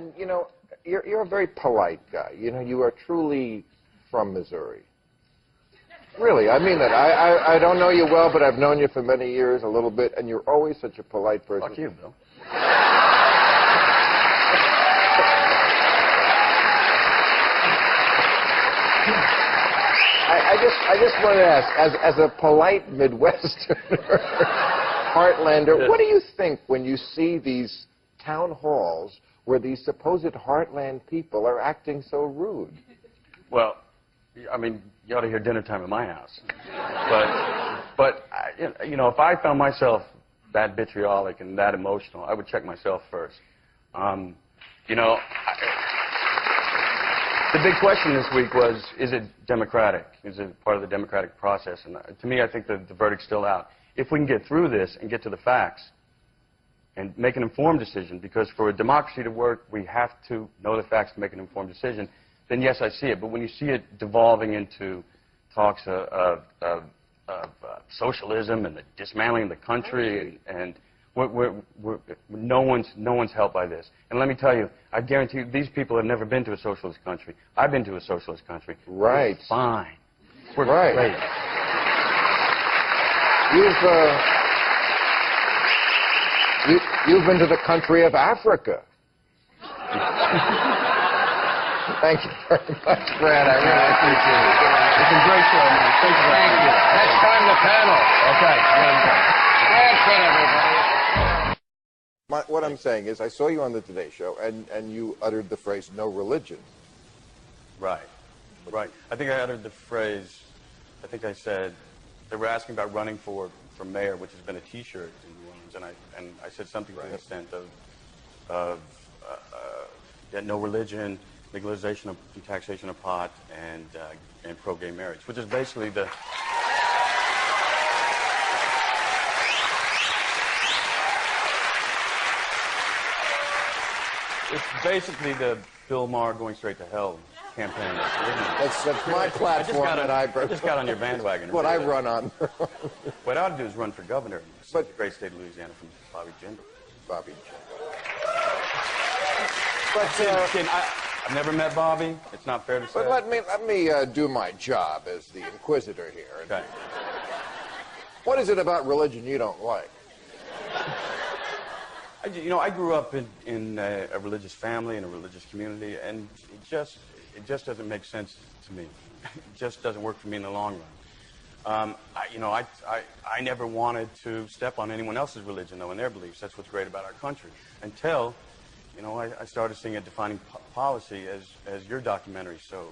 And you know, you're a very polite guy. You know, you are truly from Missouri. Really, I mean that. I don't know you well, but I've known you for many years, a little bit, and you're always such a polite person. Fuck you, Bill. I just want to ask, as a polite Midwesterner, Heartlander, what do you think when you see these town halls where these supposed Heartland people are acting so rude? Well, I mean, you ought to hear dinner time at my house. But you know, if I found myself that vitriolic and that emotional, I would check myself first. You know, the big question this week was, is it democratic? Is it part of the democratic process? And to me, I think the verdict's still out. If we can get through this and get to the facts and make an informed decision, because for a democracy to work, we have to know the facts to make an informed decision, then yes, I see it. But when you see it devolving into talks of socialism and the dismantling of the country, and no one's helped by this. And let me tell you, I guarantee you, these people have never been to a socialist country. I've been to a socialist country. Right. We're fine. We're right. Great. You've been to the country of Africa. Thank you very much, Brad. I really appreciate it. It's a great show, man. Thank you. Next time, the panel. Okay. That's it, everybody. What I'm saying is, I saw you on the Today Show, and you uttered the phrase, no religion. Right. Right. I think I uttered the phrase, I think I said, they were asking about running for mayor, which has been a T-shirt in New Orleans, and I said something to the extent of no religion, legalization of taxation of pot, and pro-gay marriage, which is basically the... It's basically the Bill Maher going straight to hell campaign. That's my platform I just got on your bandwagon. What I run on. What I ought to do is run for governor in the great state of Louisiana from Bobby Jindal. Bobby Jindal. But I've never met Bobby. It's not fair to say. But let me do my job as the inquisitor here. Okay. What is it about religion you don't like? You know, I grew up in a religious family, in a religious community, and it just doesn't make sense to me. It just doesn't work for me in the long run. I never wanted to step on anyone else's religion, though, and their beliefs. That's what's great about our country. Until, you know, I started seeing a defining policy as your documentary so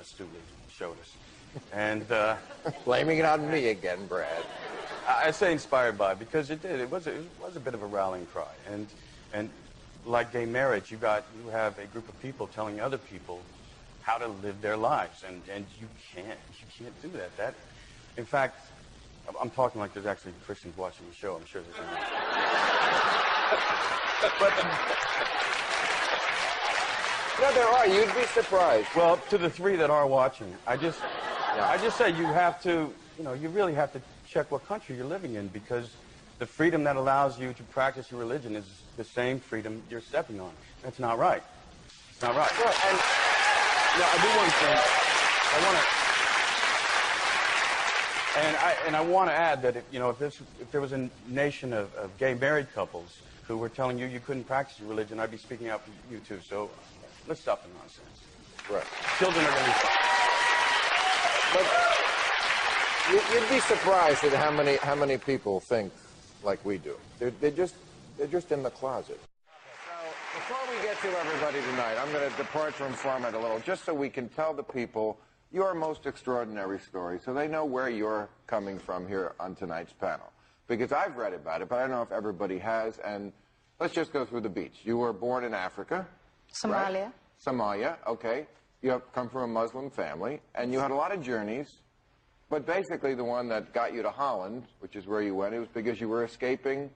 astutely showed us. And blaming it on me again, Brad. I say inspired by, because it did. It was a bit of a rallying cry. And like gay marriage, you have a group of people telling other people how to live their lives, and you can't do that. In fact, I'm talking like there's actually Christians watching the show. I'm sure there's not. But no, there are. You'd be surprised. Well, to the three that are watching, I just say you have to, you really have to check what country you're living in, because the freedom that allows you to practice your religion is the same freedom you're stepping on. That's not right. It's not right. Well, and I do one thing. I want to add that if there was a nation of gay married couples who were telling you couldn't practice your religion, I'd be speaking out for you too. So let's stop the nonsense. Right. Children are going to be fine. But you'd be surprised at how many people think like we do. They're just in the closet. So before we get to everybody tonight, I'm going to depart from format a little, just so we can tell the people your most extraordinary story, so they know where you're coming from here on tonight's panel. Because I've read about it, but I don't know if everybody has. And let's just go through the beats. You were born in Africa. Somalia. Right? Somalia, okay. You have come from a Muslim family, and you had a lot of journeys. But basically, the one that got you to Holland, which is where you went, it was because you were escaping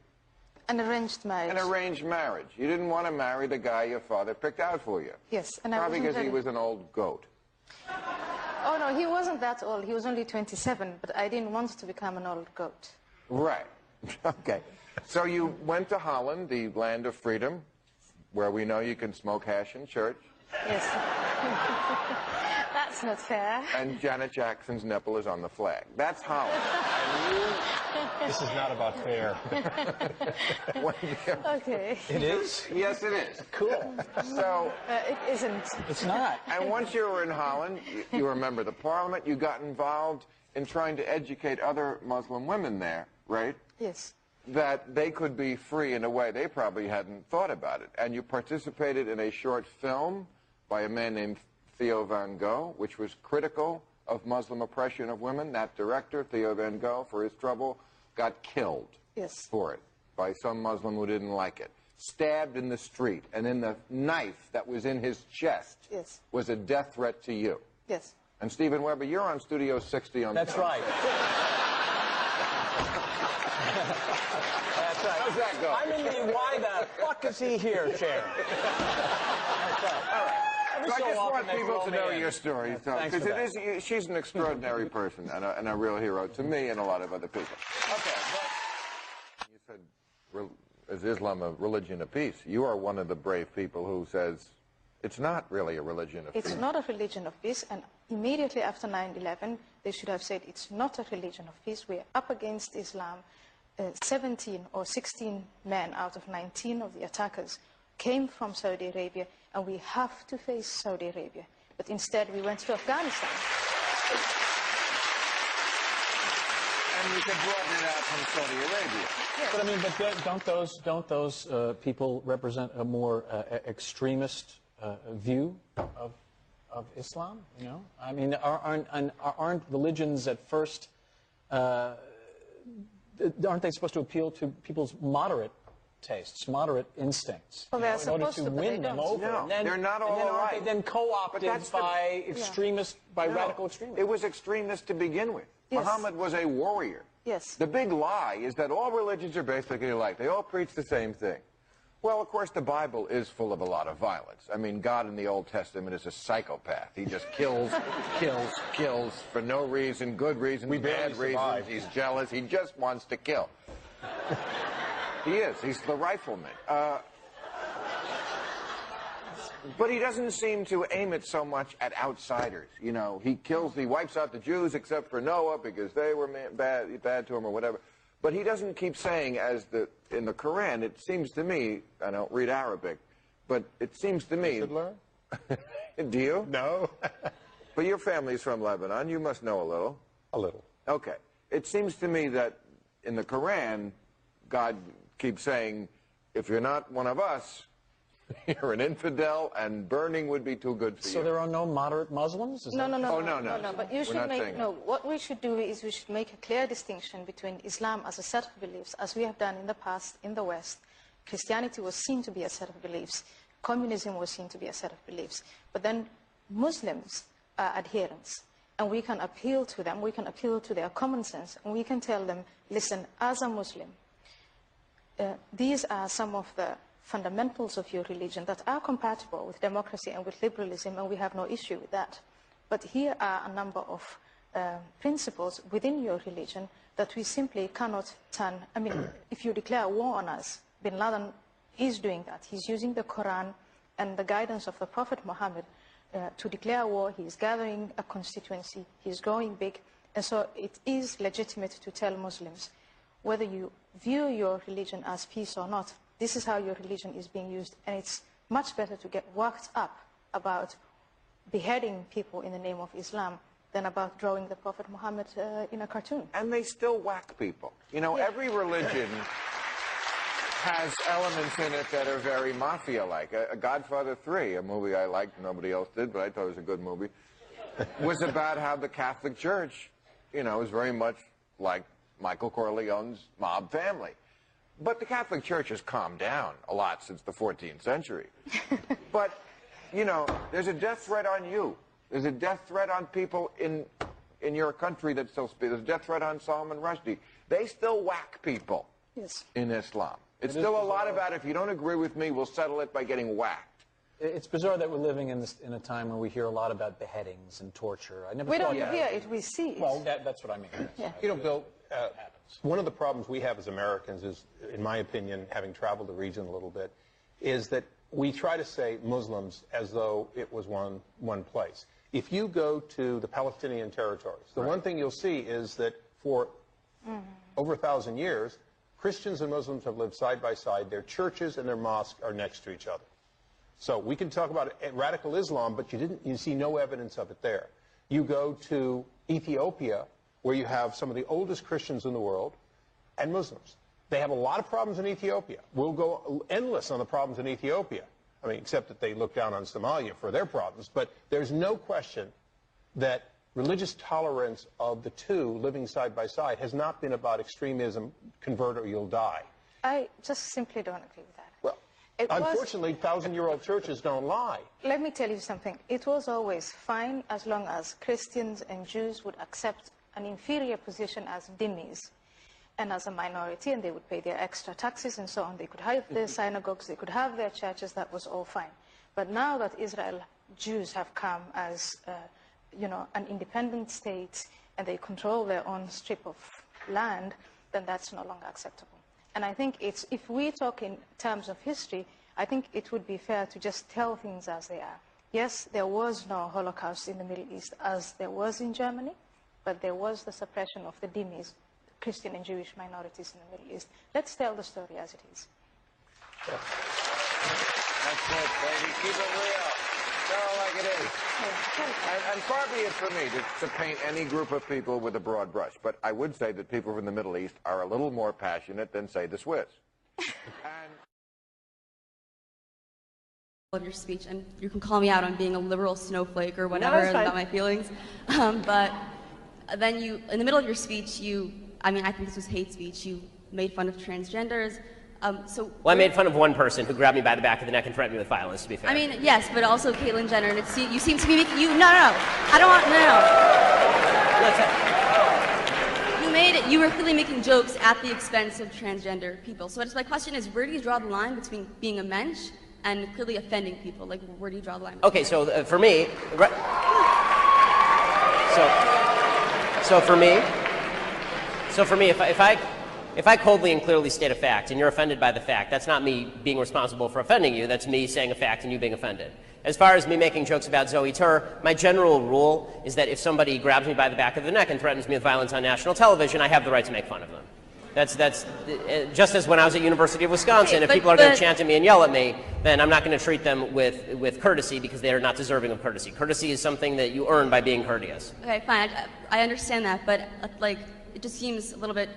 an arranged marriage. An arranged marriage. You didn't want to marry the guy your father picked out for you. Yes, and probably because he was an old goat. Oh no, he wasn't that old. He was only 27. But I didn't want to become an old goat. Right. Okay. So you went to Holland, the land of freedom, where we know you can smoke hash in church. Yes. That's not fair. And Janet Jackson's nipple is on the flag. That's Holland. And you... This is not about fair. Okay. It is? Yes, it is. Cool. So... It isn't. It's not. And once you were in Holland, you were a member of the parliament, you got involved in trying to educate other Muslim women there, right? Yes. That they could be free in a way they probably hadn't thought about it. And you participated in a short film by a man named Theo Van Gogh, which was critical of Muslim oppression of women. That director, Theo Van Gogh, for his trouble, got killed for it by some Muslim who didn't like it. Stabbed in the street, and then the knife that was in his chest was a death threat to you. Yes. And Stephen Weber, you're on Studio 60 on That's right. That's right. How's that go? I'm in the why the fuck is he here chair. That's right. All right. Every So I so just often want they people throw to me know in. your story. Thanks for that. She's an extraordinary person and a real hero to me and a lot of other people. Okay, but you said, is Islam a religion of peace? You are one of the brave people who says it's not really a religion of peace. It's not a religion of peace, and immediately after 9/11, they should have said it's not a religion of peace. We're up against Islam. 17 or 16 men out of 19 of the attackers came from Saudi Arabia, and we have to face Saudi Arabia. But instead, we went to Afghanistan. And we could broaden it out from Saudi Arabia. Yes. But I mean, don't those people represent a more extremist view of Islam? You know, I mean, aren't religions at first? Aren't they supposed to appeal to people's moderate tastes, moderate instincts, Well, they're in order supposed to to, but win they them don't. over? No, And then, they're not all and then aren't alike. they then co-opted But that's by extremists, by No, radical extremists? It was extremist to begin with. Yes. Muhammad was a warrior. Yes. The big lie is that all religions are basically alike. They all preach the same thing. Well, of course, the Bible is full of a lot of violence. I mean, God in the Old Testament is a psychopath. He just kills, kills for no reason, good reason, bad reasons. He's jealous. He just wants to kill. He is. He's the rifleman. But he doesn't seem to aim it so much at outsiders. You know, he wipes out the Jews except for Noah because they were bad to him or whatever. But he doesn't keep saying, in the Quran, it seems to me, I don't read Arabic, but it seems to me... You should learn? Do you? No. But your family's from Lebanon. You must know a little. A little. Okay. It seems to me that in the Quran, God keeps saying, if you're not one of us, you're an infidel, and burning would be too good for you. So there are no moderate Muslims? No. no. But you should make what we should do is we should make a clear distinction between Islam as a set of beliefs, as we have done in the past in the West. Christianity was seen to be a set of beliefs. Communism was seen to be a set of beliefs. But then Muslims are adherents, and we can appeal to them. We can appeal to their common sense, and we can tell them, listen, as a Muslim, these are some of the fundamentals of your religion that are compatible with democracy and with liberalism, and we have no issue with that. But here are a number of principles within your religion that we simply cannot turn. I mean, if you declare war on us, bin Laden is doing that. He's using the Quran and the guidance of the Prophet Muhammad to declare war. He's gathering a constituency. He's growing big. And so it is legitimate to tell Muslims, whether you view your religion as peace or not, this is how your religion is being used, and it's much better to get worked up about beheading people in the name of Islam than about drawing the Prophet Muhammad in a cartoon. And they still whack people. You know, every religion has elements in it that are very mafia-like. Godfather 3, a movie I liked, nobody else did, but I thought it was a good movie, was about how the Catholic Church, you know, is very much like Michael Corleone's mob family. But the Catholic Church has calmed down a lot since the 14th century. But, you know, there's a death threat on you. There's a death threat on people in your country that still speak. There's a death threat on Salman Rushdie. They still whack people in Islam. It's still a lot about, if you don't agree with me, we'll settle it by getting whacked. It's bizarre that we're living in a time where we hear a lot about beheadings and torture. I never We thought don't hear it, we see it. Well, that's what I mean. Yeah. You know, Bill, one of the problems we have as Americans is, in my opinion, having traveled the region a little bit, is that we try to say Muslims as though it was one place. If you go to the Palestinian territories, the one thing you'll see is that for over 1,000 years, Christians and Muslims have lived side by side. Their churches and their mosques are next to each other. So we can talk about radical Islam, but you see no evidence of it there. You go to Ethiopia, where you have some of the oldest Christians in the world, and Muslims. They have a lot of problems in Ethiopia. We'll go endless on the problems in Ethiopia. I mean, except that they look down on Somalia for their problems. But there's no question that religious tolerance of the two living side by side has not been about extremism, convert or you'll die. I just simply don't agree with that. Well, unfortunately, 1,000-year-old churches don't lie. Let me tell you something. It was always fine as long as Christians and Jews would accept an inferior position as dhimmis and as a minority, and they would pay their extra taxes and so on. They could have their synagogues, they could have their churches. That was all fine. But now that Israel Jews have come as an independent state and they control their own strip of land, then that's no longer acceptable. And I think if we talk in terms of history, I think it would be fair to just tell things as they are. Yes, there was no Holocaust in the Middle East as there was in Germany, but there was the suppression of the dhimmis, Christian and Jewish minorities in the Middle East. Let's tell the story as it is. Yeah. That's it, baby. Keep it real. Tell it like it is. And far be it for me to paint any group of people with a broad brush, but I would say that people from the Middle East are a little more passionate than, say, the Swiss. Of your speech, and you can call me out on being a liberal snowflake or whatever about my feelings, but then in the middle of your speech, I think this was hate speech. You made fun of transgenders. Well, I made fun of one person who grabbed me by the back of the neck and threatened me with violence, to be fair. I mean, yes, but also Caitlyn Jenner, and you seem to be making, I don't want, you were clearly making jokes at the expense of transgender people. So my question is, where do you draw the line between being a mensch and clearly offending people? Like, where do you draw the line? Okay, so for me, so for me, if I coldly and clearly state a fact and you're offended by the fact, that's not me being responsible for offending you. That's me saying a fact and you being offended. As far as me making jokes about Zoe Tur, my general rule is that if somebody grabs me by the back of the neck and threatens me with violence on national television, I have the right to make fun of them. That's just as when I was at University of Wisconsin, if people are going to chant at me and yell at me, then I'm not going to treat them with courtesy because they are not deserving of courtesy. Courtesy is something that you earn by being courteous. Okay, fine. I understand that, but it just seems a little bit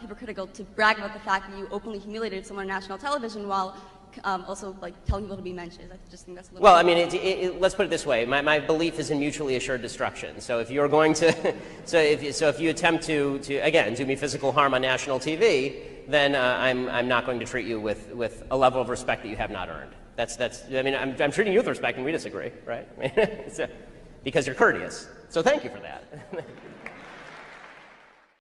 hypocritical to brag about the fact that you openly humiliated someone on national television while also telling people to be mensches. I just think that's a little. Well, I mean, let's put it this way: my belief is in mutually assured destruction. So if you're going to, if you attempt to again do me physical harm on national TV, then I'm not going to treat you with a level of respect that you have not earned. I mean, I'm treating you with respect, and we disagree, right? Because you're courteous. So thank you for that.